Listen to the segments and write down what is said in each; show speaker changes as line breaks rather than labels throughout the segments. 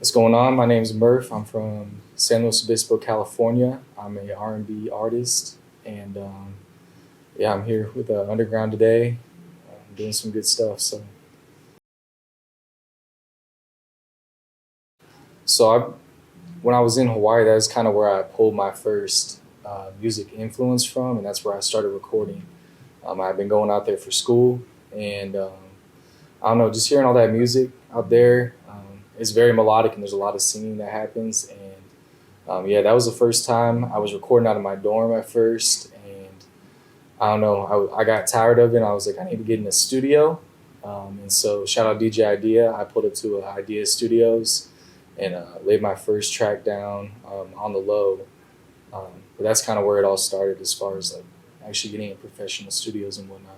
What's going on? My name is Murph. I'm from San Luis Obispo, California. I'm a R&B artist, and yeah, I'm here with Underground today. I'm doing some good stuff. So when I was in Hawaii, that was kind of where I pulled my first music influence from, and that's where I started recording. I've been going out there for school, and I don't know, just hearing all that music out there. It's very melodic, and there's a lot of singing that happens. And yeah, that was the first time I was recording out of my dorm at first, and I don't know, I got tired of it. And I was like, I need to get in a studio. And so shout out DJ Idea. I pulled up to Idea Studios and laid my first track down on the low. But that's kind of where it all started as far as like actually getting in professional studios and whatnot.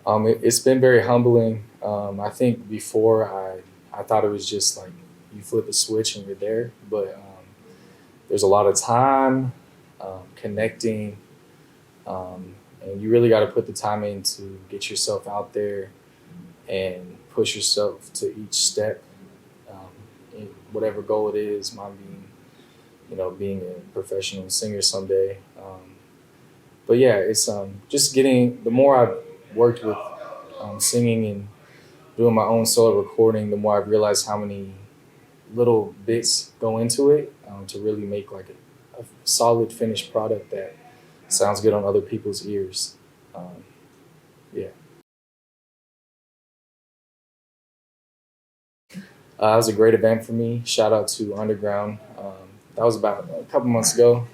It's been very humbling. I think before I thought it was just like you flip a switch and you're there, but there's a lot of time connecting, and you really got to put the time in to get yourself out there and push yourself to each step, in whatever goal it is. Mine being, being a professional singer someday. But yeah, it's just getting, the more I've worked with singing and doing my own solo recording, the more I've realized how many little bits go into it to really make like a solid finished product that sounds good on other people's ears. Yeah. It was a great event for me. Shout out to Underground. That was about a couple months ago.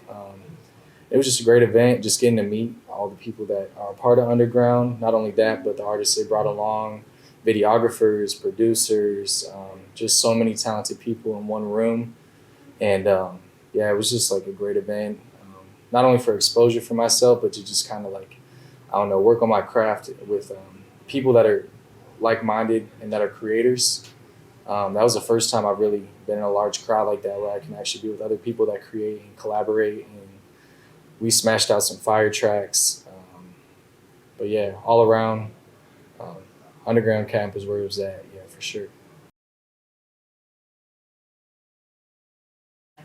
It was just a great event, just getting to meet all the people that are a part of Underground. Not only that, but the artists they brought along, videographers, producers, just so many talented people in one room. And yeah, it was just like a great event, not only for exposure for myself, but to just kind of like, I don't know, work on my craft with people that are like-minded and that are creators. That was the first time I've really been in a large crowd like that where I can actually be with other people that create and collaborate. And we smashed out some fire tracks. But yeah, all around, um, Underground Camp is where it was at, yeah, for sure.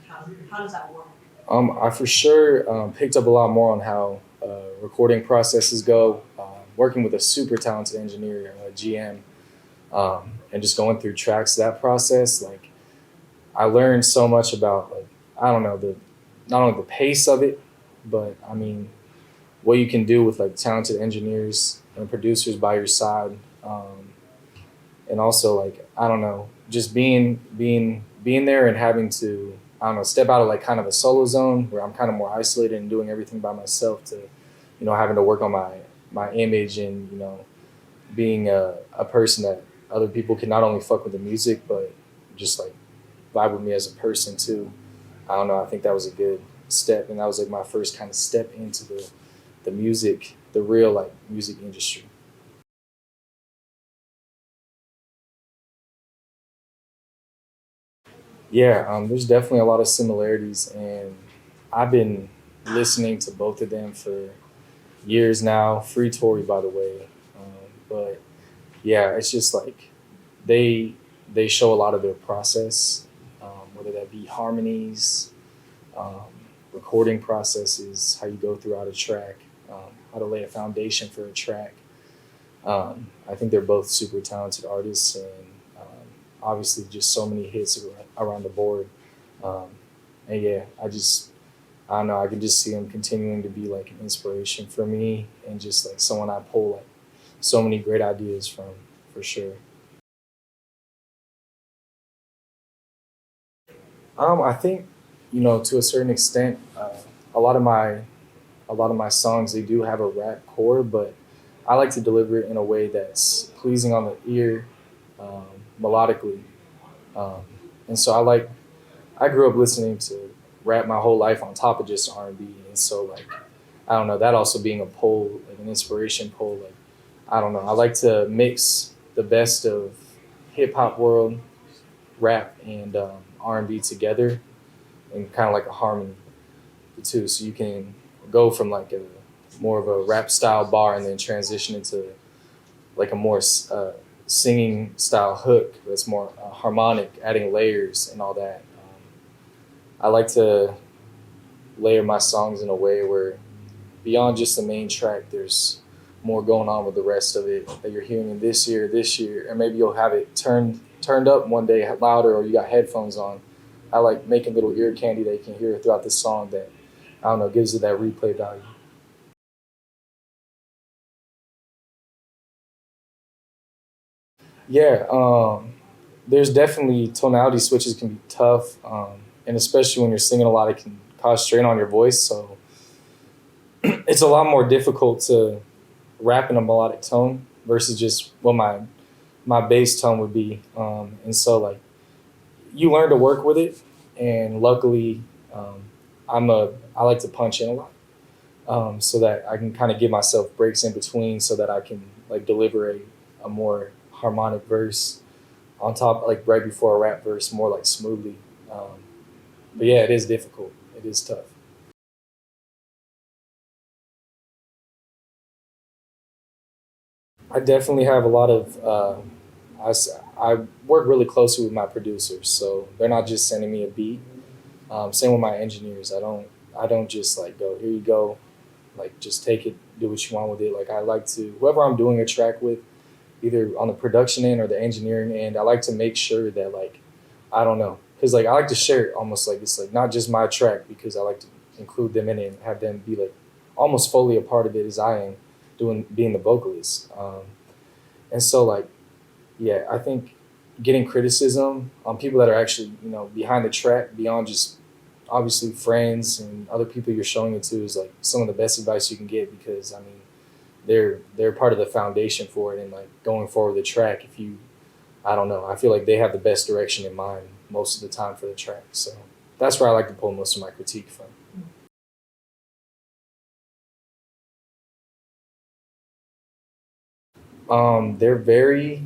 How does that work?
I for sure picked up a lot more on how recording processes go, working with a super talented engineer, GM, and just going through tracks, that process. Like, I learned so much about, like, I don't know, the not only the pace of it, but I mean, what you can do with like talented engineers and producers by your side. And also like, I don't know, just being there and having to, I don't know, step out of like kind of a solo zone where I'm kind of more isolated and doing everything by myself to, having to work on my image and, being a person that other people can not only fuck with the music, but just like vibe with me as a person too. I don't know, I think that was a good step, and that was like my first kind of step into the music, the real like music industry. Yeah, there's definitely a lot of similarities, and I've been listening to both of them for years now. Free Tory, by the way, but yeah, it's just like they they show a lot of their process, whether that be harmonies, um, recording processes, how you go throughout a track, how to lay a foundation for a track. I think they're both super talented artists, and obviously just so many hits around the board. Um, and yeah, I don't know, I can just see them continuing to be like an inspiration for me, and just like someone I pull like so many great ideas from, for sure. I think, to a certain extent, a lot of my a lot of my songs they do have a rap core, but I like to deliver it in a way that's pleasing on the ear, um, melodically. Um, and so I grew up listening to rap my whole life on top of just R&B, and so like I don't know, that also being a pull, like an inspiration pull. Like, I don't know, I like to mix the best of hip hop world, rap, and R&B together, and kind of like a harmony the two, so you can go from like a more of a rap style bar and then transition into like a more singing style hook that's more harmonic, adding layers and all that. I like to layer my songs in a way where beyond just the main track, there's more going on with the rest of it that you're hearing in this year, and maybe you'll have it turned up one day louder, or you got headphones on. I like making little ear candy that you can hear throughout the song that I don't know gives it that replay value. Yeah, there's definitely tonality switches can be tough, and especially when you're singing a lot, it can cause strain on your voice. So it's a lot more difficult to rap in a melodic tone versus just what my bass tone would be. And so like you learn to work with it, and luckily, um, I like to punch in a lot, so that I can kind of give myself breaks in between, so that I can like deliver a more harmonic verse on top, like right before a rap verse, more like smoothly. Um, but yeah, it is difficult. It is tough. I definitely have a lot of. I work really closely with my producers, so they're not just sending me a beat. Same with my engineers. I don't just like go here you go, like just take it, do what you want with it. Like I like to whoever I'm doing a track with, either on the production end or the engineering end. I like to make sure that like I don't know, because like I like to share it almost like it's like not just my track, because I like to include them in it and have them be like almost fully a part of it as I am doing being the vocalist. And so like yeah, I think getting criticism on people that are actually behind the track beyond just obviously friends and other people you're showing it to is like some of the best advice you can get, because I mean they're part of the foundation for it, and like going forward the track, if you I don't know, I feel like they have the best direction in mind most of the time for the track. So that's where I like to pull most of my critique from. They're very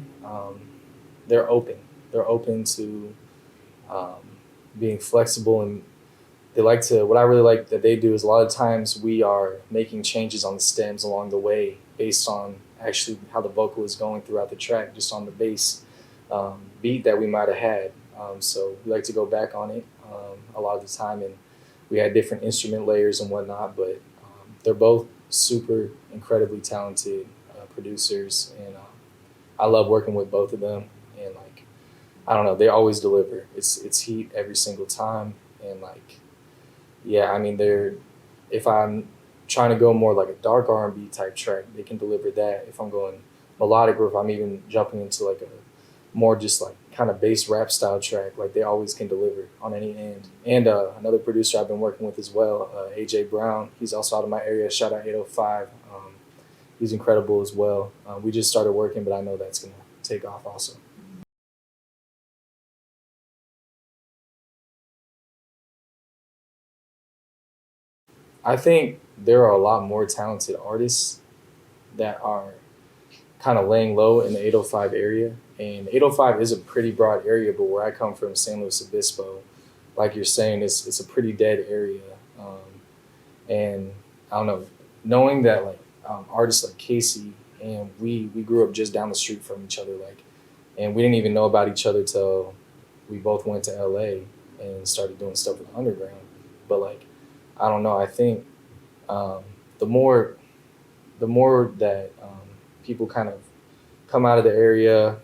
they're open. They're open to um, being flexible, and they like to what I really like that they do is a lot of times we are making changes on the stems along the way based on actually how the vocal is going throughout the track, just on the bass beat that we might have had. So we like to go back on it a lot of the time, and we had different instrument layers and whatnot. But they're both super incredibly talented producers, and I love working with both of them. And like I don't know, they always deliver. It's heat every single time, and like yeah, I mean they're if I'm trying to go more like a dark R&B type track, they can deliver that. If I'm going melodic, or if I'm even jumping into like a more just like kind of bass rap style track, like they always can deliver on any end. And another producer I've been working with as well, AJ Brown. He's also out of my area. Shout out 805. He's incredible as well. We just started working, but I know that's gonna take off also. I think there are a lot more talented artists that are kind of laying low in the 805 area. And 805 is a pretty broad area, but where I come from, San Luis Obispo, like you're saying, it's a pretty dead area. And I don't know, knowing that like artists like Casey and we grew up just down the street from each other, like, and we didn't even know about each other till we both went to LA and started doing stuff with Underground. But like, I don't know, I think um, the more the more that people kind of come out of the area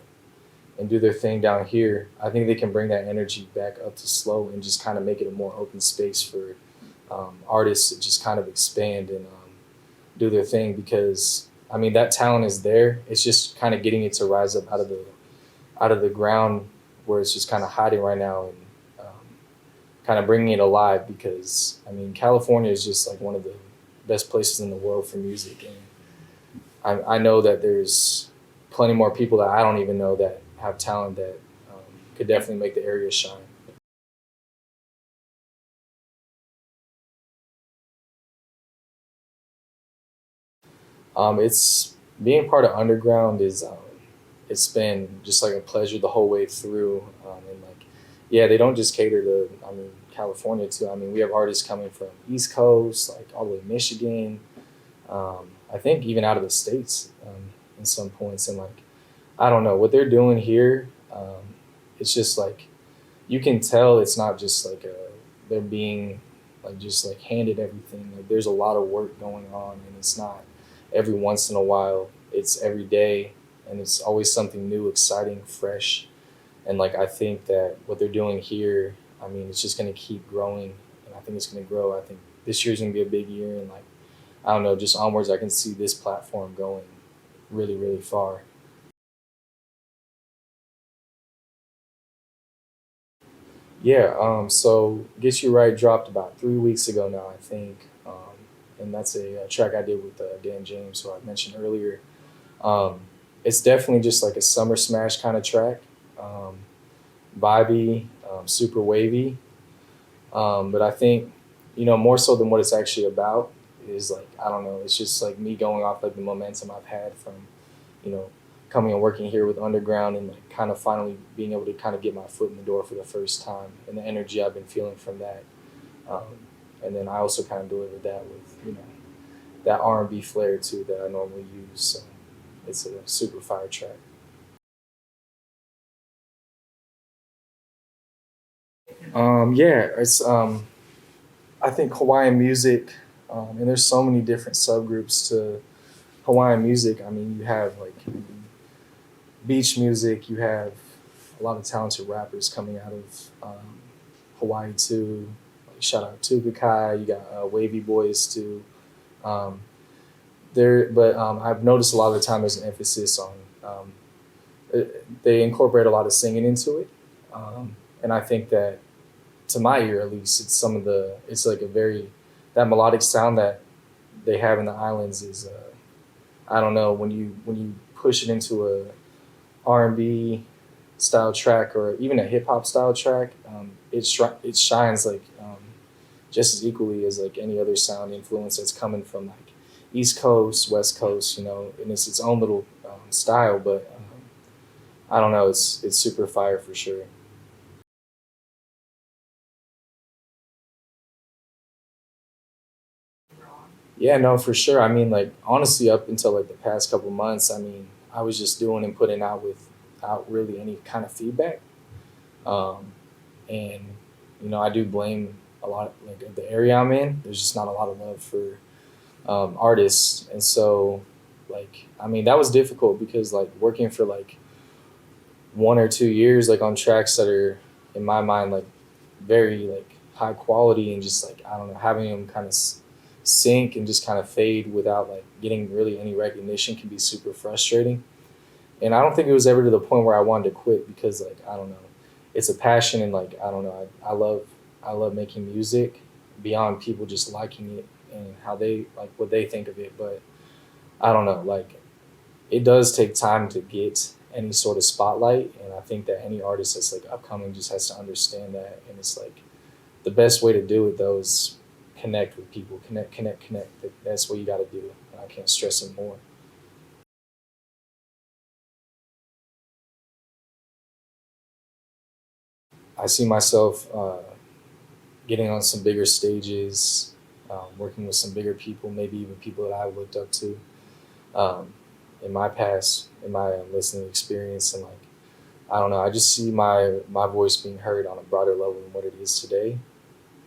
and do their thing down here, I think they can bring that energy back up to slow and just kind of make it a more open space for artists to just kind of expand and do their thing. Because I mean that talent is there. It's just kind of getting it to rise up out of the ground where it's just kind of hiding right now, and kind of bringing it alive. Because I mean California is just like one of the best places in the world for music, and I know that there's plenty more people that I don't even know that have talent that could definitely make the area shine. It's being part of underground is it's been just like a pleasure the whole way through, and like yeah, they don't just cater to I mean California too. I mean we have artists coming from East Coast, like all the way Michigan. I think even out of the states in some points, and like I don't know what they're doing here. It's just like you can tell it's not just like they're being like just like handed everything. Like there's a lot of work going on, and it's not every once in a while. It's every day, and it's always something new, exciting, fresh. And like I think that what they're doing here, I mean, it's just going to keep growing, and I think it's going to grow. I think this year's going to be a big year, and like I don't know, just onwards, I can see this platform going really, really far. Yeah, so Get You Right dropped about 3 weeks ago now, I think. And that's a track I did with Dan James, who I mentioned earlier. Um, it's definitely just like a summer smash kind of track. Um, Vibey, super wavy. But I think, more so than what it's actually about is like, I don't know, it's just like me going off like the momentum I've had from, you know, coming and working here with Underground and like kind of finally being able to kind of get my foot in the door for the first time and the energy I've been feeling from that. Um, and then I also kind of delivered that with, that R&B flair too that I normally use. So it's a super fire track. Yeah, it's I think Hawaiian music, and there's so many different subgroups to Hawaiian music. I mean, you have like beach music. You have a lot of talented rappers coming out of Hawaii too. Like, shout out to Kai. You got Wavy Boys too. Um, but I've noticed a lot of the time there's an emphasis on they incorporate a lot of singing into it, and I think that to my ear at least, it's like a very that melodic sound that they have in the islands is I don't know when you push it into a R&B style track or even a hip hop style track, it shines like just as equally as like any other sound influence that's coming from like East Coast, West Coast, and it's its own little style. But I don't know, it's super fire for sure. Yeah, no, for sure. I mean, like honestly, up until like the past couple months, I mean, I was just doing and putting out without really any kind of feedback. Um, and I do blame a lot like of the area I'm in. There's just not a lot of love for artists, and so like I mean that was difficult because like working for like 1 or 2 years like on tracks that are in my mind like very like high quality and just like I don't know having them kind of sink and just kind of fade without like getting really any recognition can be super frustrating. And I don't think it was ever to the point where I wanted to quit because like I don't know, it's a passion and like I don't know, I love making music beyond people just liking it and how they like what they think of it. But I don't know, like it does take time to get any sort of spotlight, and I think that any artist that's like upcoming just has to understand that. And it's like the best way to do it though is connect with people, connect. That's what you got to do. And I can't stress it more. I see myself getting on some bigger stages, working with some bigger people, maybe even people that I looked up to um, in my past, in my listening experience, and like I don't know, I just see my voice being heard on a broader level than what it is today,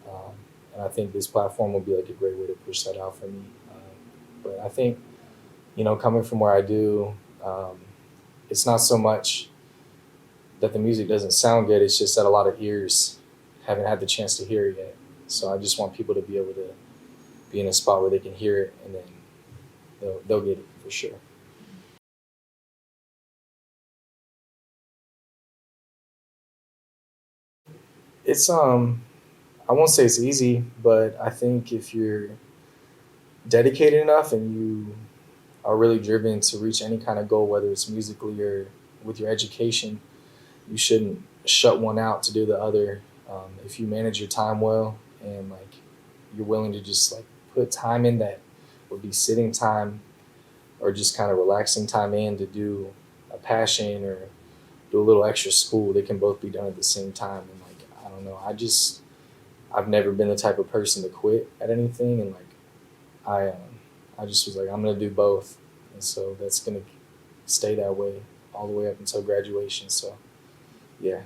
um, and I think this platform will be like a great way to push that out for me. But I think coming from where I do, um, it's not so much that the music doesn't sound good. It's just that a lot of ears haven't had the chance to hear it yet. So I just want people to be able to be in a spot where they can hear it, and then they'll get it for sure. It's I won't say it's easy, but I think if you're dedicated enough and you are really driven to reach any kind of goal, whether it's musically or with your education, you shouldn't shut one out to do the other. If you manage your time well and like you're willing to just like put time in that would be sitting time or just kind of relaxing time in to do a passion or do a little extra school, they can both be done at the same time. And like I don't know, I've never been the type of person to quit at anything, and like I just was like I'm gonna do both, and so that's gonna stay that way all the way up until graduation. So yeah.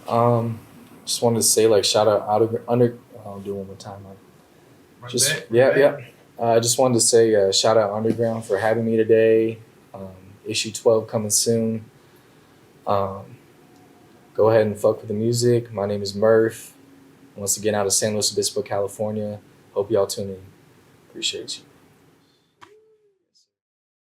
Um, just wanted to say like shout out under. I'll do it one more time. Yeah. I just wanted to say shout out Underground for having me today. Um, issue 12 coming soon. Um, Go ahead and fuck with the music. My name is Murph. Once again, out of San Luis Obispo, California. Hope y'all tune in. Appreciate you.